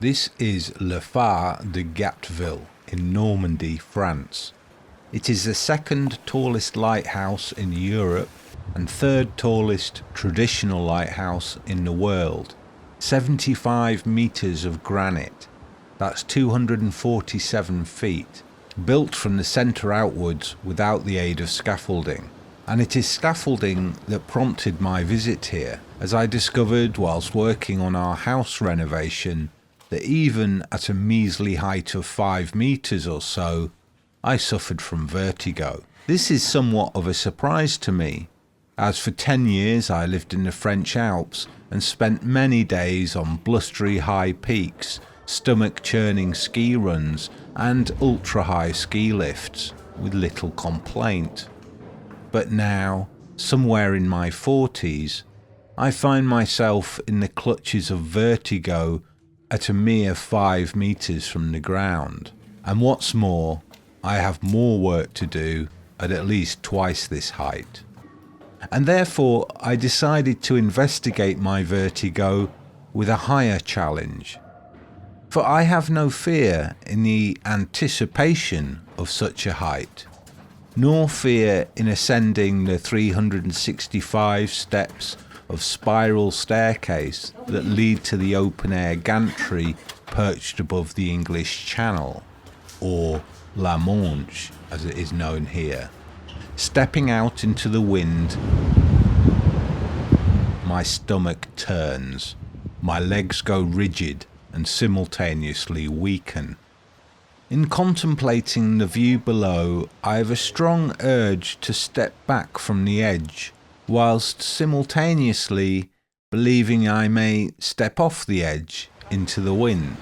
This is Le Phare de Gatteville in Normandy, France. It is the second tallest lighthouse in Europe and third tallest traditional lighthouse in the world. 75 meters of granite, that's 247 feet, built from the center outwards without the aid of scaffolding. And it is scaffolding that prompted my visit here, as I discovered whilst working on our house renovation that even at a measly height of 5 meters or so, I suffered from vertigo. This is somewhat of a surprise to me, as for 10 years I lived in the French Alps and spent many days on blustery high peaks, stomach-churning ski runs and ultra-high ski lifts with little complaint. But now, somewhere in my 40s, I find myself in the clutches of vertigo at a mere 5 meters from the ground. And what's more, I have more work to do at least twice this height. And therefore, I decided to investigate my vertigo with a higher challenge. For I have no fear in the anticipation of such a height, nor fear in ascending the 365 steps of spiral staircase that lead to the open-air gantry perched above the English Channel, or La Manche as it is known here. Stepping out into the wind, my stomach turns, my legs go rigid and simultaneously weaken. In contemplating the view below, I have a strong urge to step back from the edge, whilst simultaneously believing I may step off the edge into the wind.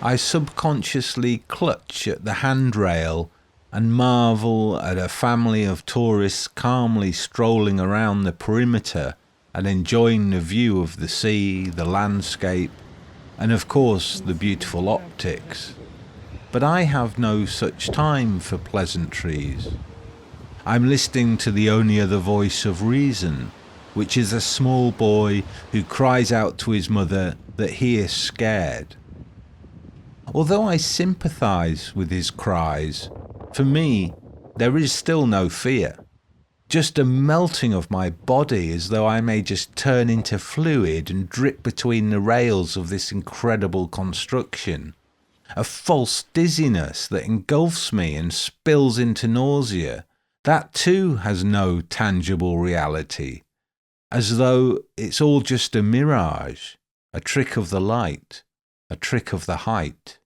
I subconsciously clutch at the handrail and marvel at a family of tourists calmly strolling around the perimeter and enjoying the view of the sea, the landscape, and of course the beautiful optics. But I have no such time for pleasantries. I'm listening to the only other voice of reason, which is a small boy who cries out to his mother that he is scared. Although I sympathise with his cries, for me there is still no fear. Just a melting of my body as though I may just turn into fluid and drip between the rails of this incredible construction. A false dizziness that engulfs me and spills into nausea. That too has no tangible reality, as though it's all just a mirage, a trick of the light, a trick of the height.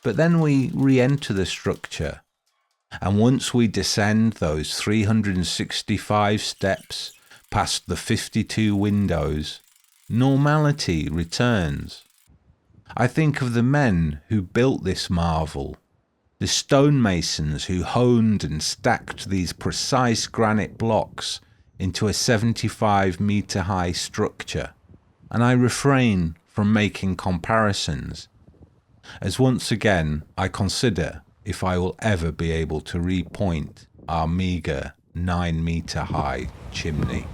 But then we re-enter the structure, and once we descend those 365 steps past the 52 windows, normality returns. I think of the men who built this marvel, the stonemasons who honed and stacked these precise granite blocks into a 75-meter high structure, and I refrain from making comparisons, as once again I consider if I will ever be able to repoint our meagre 9-meter high chimney.